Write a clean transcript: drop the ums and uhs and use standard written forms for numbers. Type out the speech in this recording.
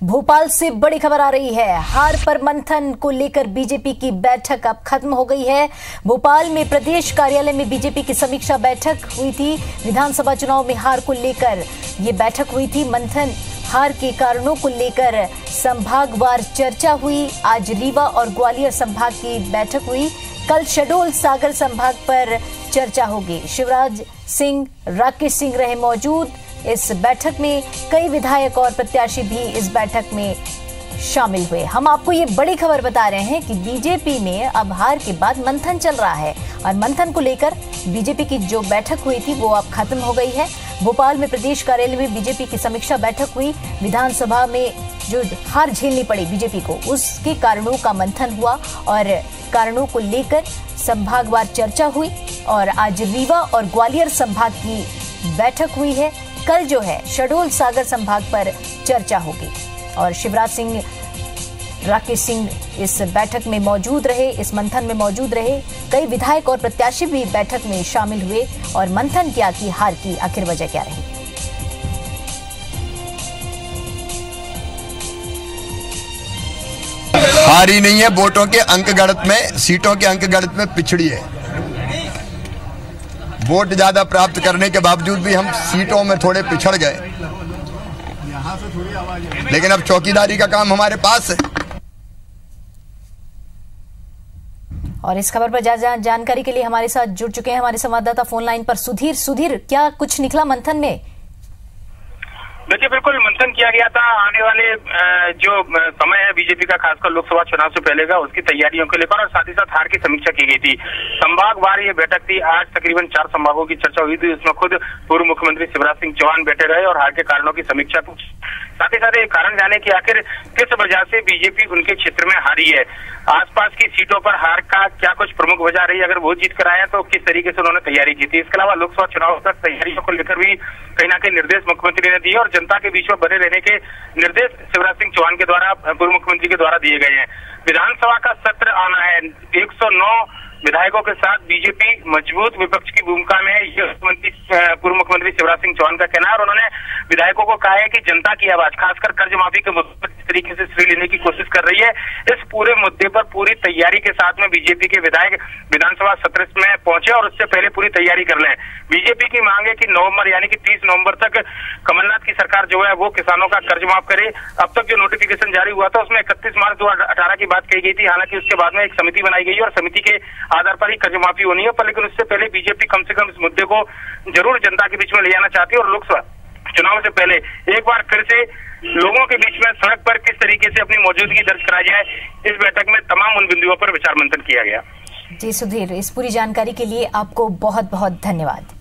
भोपाल से बड़ी खबर आ रही है। हार पर मंथन को लेकर बीजेपी की बैठक अब खत्म हो गई है। भोपाल में प्रदेश कार्यालय में बीजेपी की समीक्षा बैठक हुई थी। विधानसभा चुनाव में हार को लेकर ये बैठक हुई थी। मंथन हार के कारणों को लेकर संभागवार चर्चा हुई। आज रीवा और ग्वालियर संभाग की बैठक हुई। कल शहडोल सागर संभाग पर चर्चा होगी। शिवराज सिंह, राकेश सिंह रहे मौजूद इस बैठक में। कई विधायक और प्रत्याशी भी इस बैठक में शामिल हुए। हम आपको ये बड़ी खबर बता रहे हैं कि बीजेपी में अब हार के बाद मंथन चल रहा है और मंथन को लेकर बीजेपी की जो बैठक हुई थी वो अब खत्म हो गई है। भोपाल में प्रदेश कार्यालय में बीजेपी की समीक्षा बैठक हुई। विधानसभा में जो हार झेलनी पड़ी बीजेपी को, उसके कारणों का मंथन हुआ और कारणों को लेकर संभागवार चर्चा हुई। और आज रीवा और ग्वालियर संभाग की बैठक हुई है। कल जो है शहडोल सागर संभाग पर चर्चा होगी और शिवराज सिंह, राकेश सिंह इस बैठक में मौजूद रहे, इस मंथन में मौजूद रहे। कई विधायक और प्रत्याशी भी बैठक में शामिल हुए और मंथन किया कि हार की आखिर वजह क्या रही। हार ही नहीं है, वोटों के अंक गणित में, सीटों के अंक गणित में पिछड़ी है। वोट ज्यादा प्राप्त करने के बावजूद भी हम सीटों में थोड़े पिछड़ गए, लेकिन अब चौकीदारी का काम हमारे पास है। और इस खबर पर जानकारी के लिए हमारे साथ जुड़ चुके हैं हमारे संवाददाता फोन लाइन पर सुधीर। सुधीर, क्या कुछ निकला मंथन में? देखिए, बिल्कुल मंथन किया गया था। आने वाले जो समय है बीजेपी का, खासकर लोकसभा चुनाव से पहले का, उसकी तैयारियों को लेकर और साथ ही साथ हार की समीक्षा की गई थी। संभागवार ये बैठक थी। आज तकरीबन 4 संभागों की चर्चा हुई थी। इसमें खुद पूर्व मुख्यमंत्री शिवराज सिंह चौहान बैठे रहे और हार के कारणों की समीक्षा पूछी। साथ ही साथ ये कारण जाने की आखिर किस वजह से बीजेपी उनके क्षेत्र में हारी है, आसपास की सीटों पर हार का क्या कुछ प्रमुख वजह रही, अगर वो जीत कर आए तो किस तरीके से उन्होंने तैयारी की थी। इसके अलावा लोकसभा चुनाव तक तैयारियों को लेकर भी कहीं ना कहीं निर्देश मुख्यमंत्री ने दिए और जनता के बीच में बने रहने के निर्देश शिवराज सिंह चौहान के द्वारा, पूर्व मुख्यमंत्री के द्वारा दिए गए हैं। विधानसभा का सत्र आना है। 109 विधायकों के साथ बीजेपी मजबूत विपक्ष की भूमिका में है, ये पूर्व मुख्यमंत्री शिवराज सिंह चौहान का कहना है। और उन्होंने विधायकों को कहा है कि जनता की आवाज, खासकर कर्ज माफी के मुद्दे पर किस तरीके से श्रेय लेने की कोशिश कर रही है, इस पूरे मुद्दे पर पूरी तैयारी के साथ में बीजेपी के विधायक विधानसभा सत्र में पहुंचे और उससे पहले पूरी तैयारी कर लें। बीजेपी की मांग है कि नवंबर यानी कि 30 नवंबर तक कमलनाथ की सरकार जो है वो किसानों का कर्ज माफ करे। अब तक जो नोटिफिकेशन जारी हुआ था उसमें 31 मार्च 2018 की बात कही गई थी। हालांकि उसके बाद में एक समिति बनाई गई और समिति के आधार पर ही कर्ज माफी होनी है, पर लेकिन उससे पहले बीजेपी कम से कम इस मुद्दे को जरूर जनता के बीच में ले जाना चाहती है और लोकसभा चुनाव से पहले एक बार फिर से लोगों के बीच में सड़क पर किस तरीके से अपनी मौजूदगी दर्ज कराई जाए, इस बैठक में तमाम उन बिंदुओं पर विचार मंथन किया गया। जी सुधीर, इस पूरी जानकारी के लिए आपको बहुत बहुत धन्यवाद।